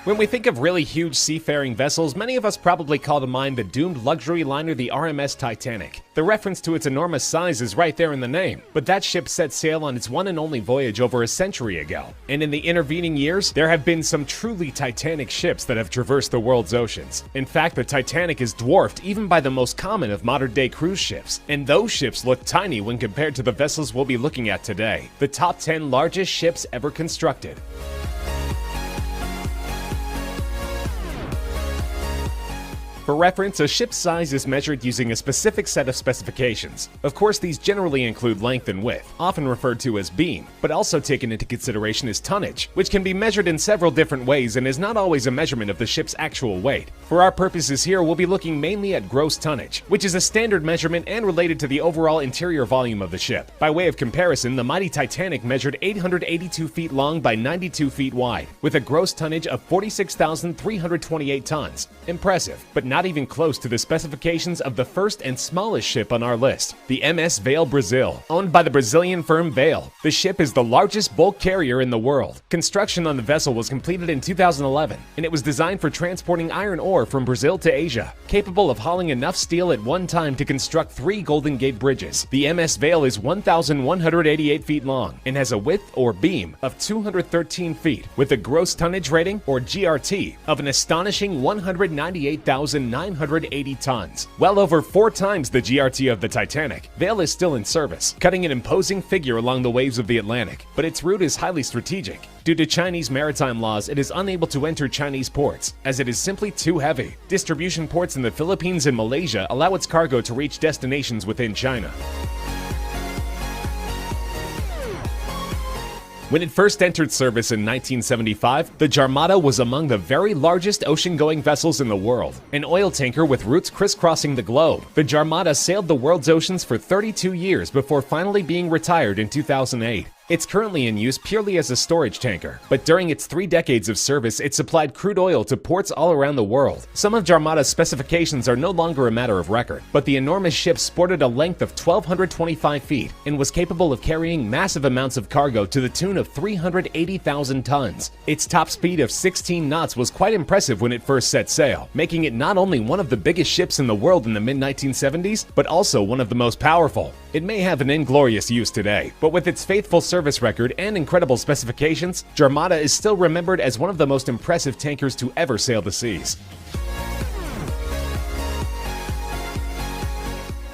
When we think of really huge seafaring vessels, many of us probably call to mind the doomed luxury liner the RMS Titanic. The reference to its enormous size is right there in the name, but that ship set sail on its one and only voyage over a century ago. And in the intervening years, there have been some truly titanic ships that have traversed the world's oceans. In fact, the Titanic is dwarfed even by the most common of modern-day cruise ships, and those ships look tiny when compared to the vessels we'll be looking at today. The top 10 largest ships ever constructed. For reference, a ship's size is measured using a specific set of specifications. Of course, these generally include length and width, often referred to as beam, but also taken into consideration is tonnage, which can be measured in several different ways and is not always a measurement of the ship's actual weight. For our purposes here, we'll be looking mainly at gross tonnage, which is a standard measurement and related to the overall interior volume of the ship. By way of comparison, the mighty Titanic measured 882 feet long by 92 feet wide, with a gross tonnage of 46,328 tons. Impressive, but not even close to the specifications of the first and smallest ship on our list, the MS Vale Brasil, owned by the Brazilian firm Vale. The ship is the largest bulk carrier in the world. Construction on the vessel was completed in 2011, and it was designed for transporting iron ore from Brazil to Asia, capable of hauling enough steel at one time to construct 3 Golden Gate bridges. The MS Vale is 1,188 feet long and has a width or beam of 213 feet, with a gross tonnage rating, or GRT, of an astonishing 198,980 tons, well over 4 times the GRT of the Titanic. Vale is still in service, cutting an imposing figure along the waves of the Atlantic, but its route is highly strategic. Due to Chinese maritime laws, it is unable to enter Chinese ports, as it is simply too heavy. Distribution ports in the Philippines and Malaysia allow its cargo to reach destinations within China. When it first entered service in 1975, the Jarmata was among the very largest ocean-going vessels in the world, an oil tanker with routes crisscrossing the globe. The Jarmata sailed the world's oceans for 32 years before finally being retired in 2008. It's currently in use purely as a storage tanker, but during its 3 decades of service, it supplied crude oil to ports all around the world. Some of Jarmata's specifications are no longer a matter of record, but the enormous ship sported a length of 1,225 feet and was capable of carrying massive amounts of cargo to the tune of 380,000 tons. Its top speed of 16 knots was quite impressive when it first set sail, making it not only one of the biggest ships in the world in the mid-1970s, but also one of the most powerful. It may have an inglorious use today, but with its faithful service record and incredible specifications, Jarmata is still remembered as one of the most impressive tankers to ever sail the seas.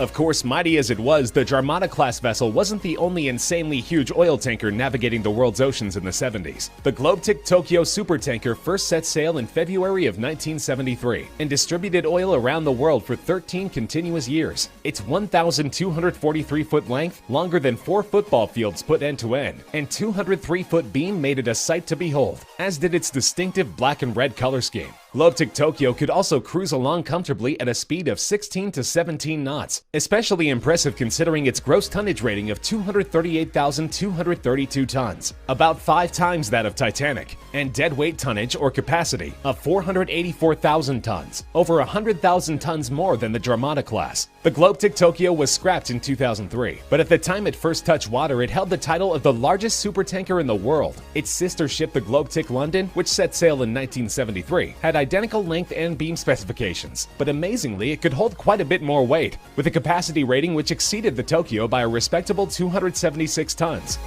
Of course, mighty as it was, the Jarmata-class vessel wasn't the only insanely huge oil tanker navigating the world's oceans in the 70s. The Globetic Tokyo supertanker first set sail in February of 1973 and distributed oil around the world for 13 continuous years. Its 1,243-foot length, longer than 4 football fields put end-to-end, and 203-foot beam made it a sight to behold, as did its distinctive black and red color scheme. Globetic Tokyo could also cruise along comfortably at a speed of 16 to 17 knots, especially impressive considering its gross tonnage rating of 238,232 tons, about 5 times that of Titanic, and deadweight tonnage or capacity of 484,000 tons, over 100,000 tons more than the Jarmata class. The Globetic Tokyo was scrapped in 2003, but at the time it first touched water, it held the title of the largest supertanker in the world. Its sister ship, the Globetic London, which set sail in 1973, had identical length and beam specifications, but amazingly it could hold quite a bit more weight, with a capacity rating which exceeded the Tokyo by a respectable 276 tons.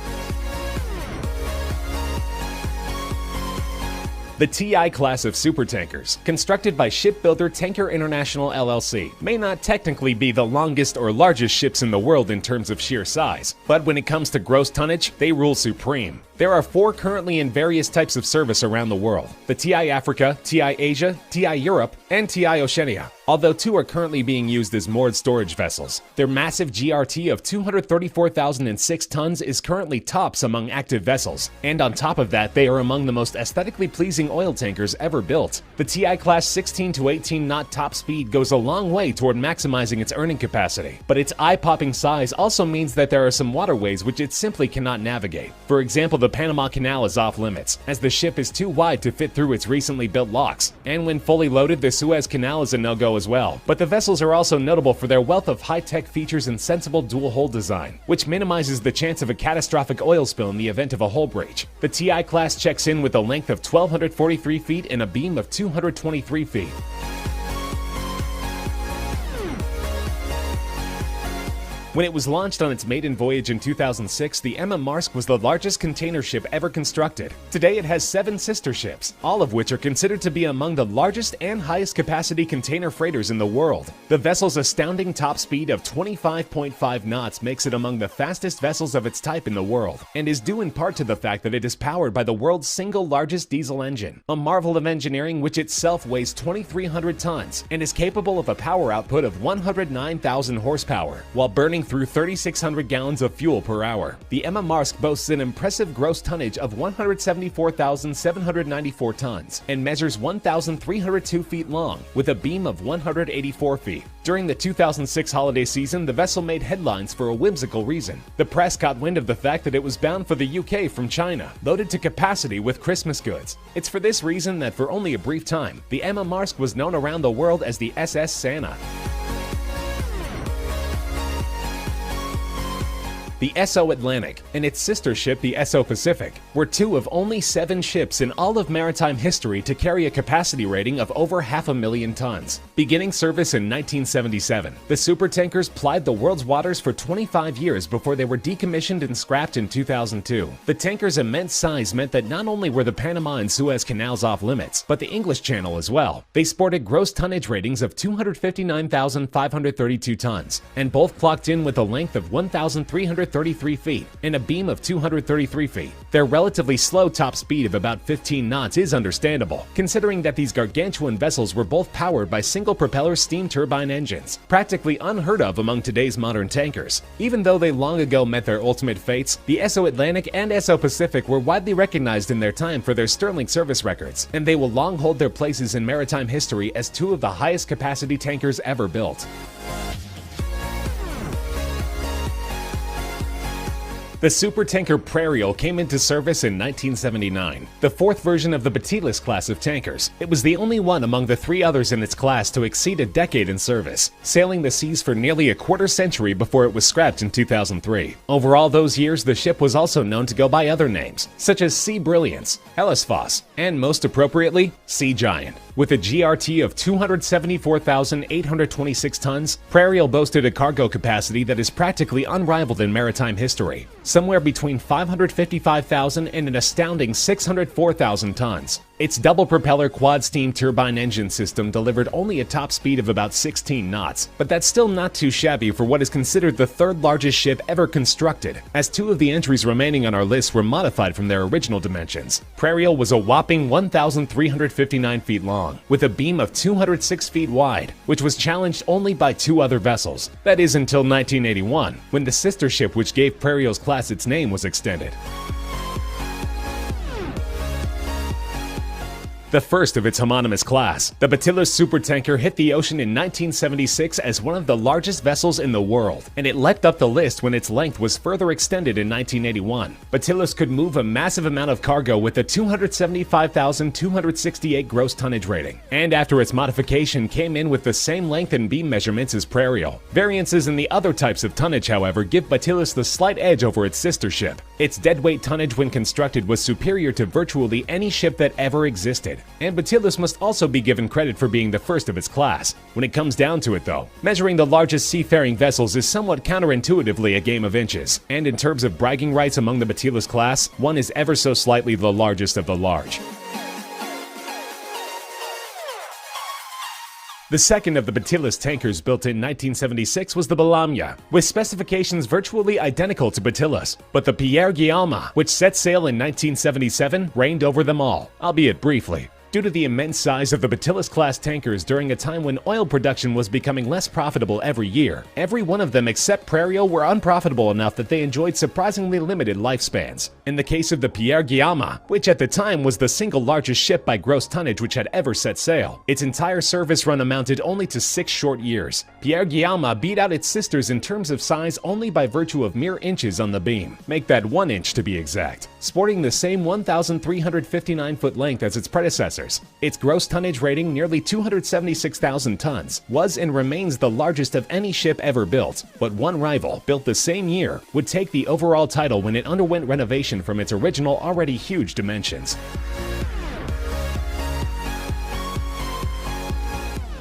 The TI class of supertankers, constructed by shipbuilder Tanker International LLC, may not technically be the longest or largest ships in the world in terms of sheer size, but when it comes to gross tonnage, they rule supreme. There are 4 currently in various types of service around the world: the TI Africa, TI Asia, TI Europe, and TI Oceania, although 2 are currently being used as moored storage vessels. Their massive GRT of 234,006 tons is currently tops among active vessels, and on top of that, they are among the most aesthetically pleasing oil tankers ever built. The TI class 16 to 18 knot top speed goes a long way toward maximizing its earning capacity, but its eye-popping size also means that there are some waterways which it simply cannot navigate. For example, the Panama Canal is off limits, as the ship is too wide to fit through its recently built locks, and when fully loaded, the Suez Canal is a no-go as well, but the vessels are also notable for their wealth of high-tech features and sensible dual-hull design, which minimizes the chance of a catastrophic oil spill in the event of a hull breach. The TI class checks in with a length of 1,243 feet and a beam of 223 feet. When it was launched on its maiden voyage in 2006, the Emma Mærsk was the largest container ship ever constructed. Today it has 7 sister ships, all of which are considered to be among the largest and highest capacity container freighters in the world. The vessel's astounding top speed of 25.5 knots makes it among the fastest vessels of its type in the world, and is due in part to the fact that it is powered by the world's single largest diesel engine, a marvel of engineering which itself weighs 2,300 tons and is capable of a power output of 109,000 horsepower, while burning through 3,600 gallons of fuel per hour. The Emma Mærsk boasts an impressive gross tonnage of 174,794 tons and measures 1,302 feet long with a beam of 184 feet. During the 2006 holiday season, the vessel made headlines for a whimsical reason. The press caught wind of the fact that it was bound for the UK from China, loaded to capacity with Christmas goods. It's for this reason that for only a brief time, the Emma Mærsk was known around the world as the SS Santa. The Esso Atlantic and its sister ship, the Esso Pacific, were 2 of only 7 ships in all of maritime history to carry a capacity rating of over 500,000 tons. Beginning service in 1977, the supertankers plied the world's waters for 25 years before they were decommissioned and scrapped in 2002. The tankers' immense size meant that not only were the Panama and Suez canals off limits, but the English Channel as well. They sported gross tonnage ratings of 259,532 tons, and both clocked in with a length of 1,333 feet and a beam of 233 feet. Their relatively slow top speed of about 15 knots is understandable, considering that these gargantuan vessels were both powered by single-propeller steam turbine engines, practically unheard of among today's modern tankers. Even though they long ago met their ultimate fates, the Esso Atlantic and Esso Pacific were widely recognized in their time for their sterling service records, and they will long hold their places in maritime history as 2 of the highest capacity tankers ever built. The supertanker Prairie came into service in 1979, the 4th version of the Batillus class of tankers. It was the only one among the 3 others in its class to exceed a decade in service, sailing the seas for nearly a quarter century before it was scrapped in 2003. Over all those years, the ship was also known to go by other names, such as Sea Brilliance, Hellesfoss, and most appropriately, Sea Giant. With a GRT of 274,826 tons, Prairie boasted a cargo capacity that is practically unrivaled in maritime history, somewhere between 555,000 and an astounding 604,000 tons. Its double-propeller quad-steam turbine engine system delivered only a top speed of about 16 knots, but that's still not too shabby for what is considered the 3rd largest ship ever constructed, as 2 of the entries remaining on our list were modified from their original dimensions. Prairie was a whopping 1,359 feet long, with a beam of 206 feet wide, which was challenged only by 2 other vessels. That is until 1981, when the sister ship which gave Prairie's class its name was extended. The first of its homonymous class, the Batillus supertanker hit the ocean in 1976 as one of the largest vessels in the world, and it leapt up the list when its length was further extended in 1981. Batillus could move a massive amount of cargo with a 275,268 gross tonnage rating, and after its modification came in with the same length and beam measurements as Prairie. Variances in the other types of tonnage, however, give Batillus the slight edge over its sister ship. Its deadweight tonnage when constructed was superior to virtually any ship that ever existed. And Batillus must also be given credit for being the first of its class. When it comes down to it though, measuring the largest seafaring vessels is somewhat counterintuitively a game of inches, and in terms of bragging rights among the Batillus class, one is ever so slightly the largest of the large. The second of the Batillus tankers built in 1976 was the Bellamia, with specifications virtually identical to Batillus, but the Pierre Guillaumat, which set sail in 1977, reigned over them all, albeit briefly. Due to the immense size of the Batillus-class tankers during a time when oil production was becoming less profitable every year, every one of them except Prairie were unprofitable enough that they enjoyed surprisingly limited lifespans. In the case of the Pierre Guillaumat, which at the time was the single largest ship by gross tonnage which had ever set sail, its entire service run amounted only to 6 short years. Pierre Guillaumat beat out its sisters in terms of size only by virtue of mere inches on the beam, make that 1 inch to be exact, sporting the same 1,359-foot length as its predecessor. compressors. Its gross tonnage rating, nearly 276,000 tons, was and remains the largest of any ship ever built, but one rival, built the same year, would take the overall title when it underwent renovation from its original already huge dimensions.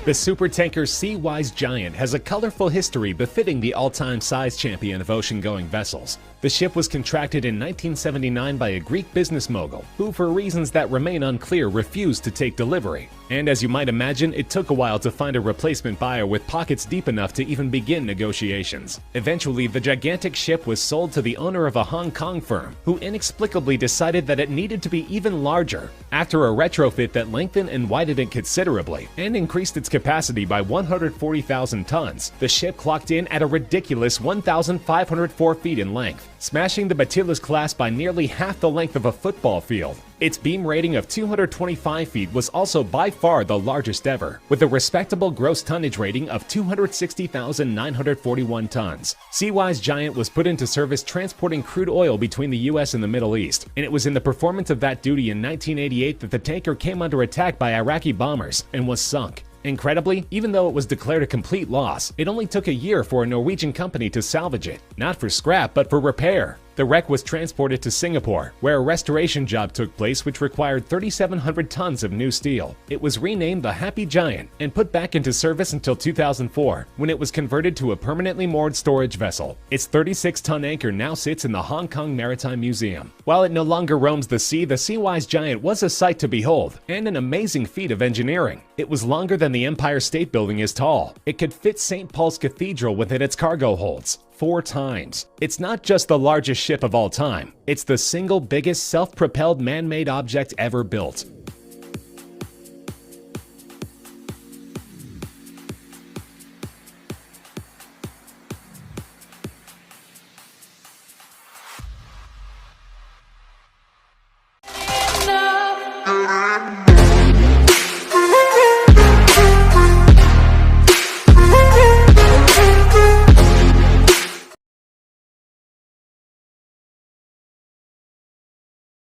The supertanker Seawise Giant has a colorful history befitting the all-time size champion of ocean-going vessels. The ship was contracted in 1979 by a Greek business mogul, who for reasons that remain unclear refused to take delivery. And as you might imagine, it took a while to find a replacement buyer with pockets deep enough to even begin negotiations. Eventually, the gigantic ship was sold to the owner of a Hong Kong firm, who inexplicably decided that it needed to be even larger. After a retrofit that lengthened and widened it considerably, and increased its capacity by 140,000 tons, the ship clocked in at a ridiculous 1,504 feet in length, smashing the Batillus class by nearly half the length of a football field. Its beam rating of 225 feet was also by far the largest ever, with a respectable gross tonnage rating of 260,941 tons. Seawise Giant was put into service transporting crude oil between the US and the Middle East, and it was in the performance of that duty in 1988 that the tanker came under attack by Iraqi bombers and was sunk. Incredibly, even though it was declared a complete loss, it only took a year for a Norwegian company to salvage it, not for scrap but for repair. The wreck was transported to Singapore, where a restoration job took place which required 3,700 tons of new steel. It was renamed the Happy Giant and put back into service until 2004, when it was converted to a permanently moored storage vessel. Its 36-ton anchor now sits in the Hong Kong Maritime Museum. While it no longer roams the sea, the Seawise Giant was a sight to behold, and an amazing feat of engineering. It was longer than the Empire State Building is tall. It could fit St. Paul's Cathedral within its cargo holds 4 times. It's not just the largest ship of all time, it's the single biggest self-propelled man-made object ever built.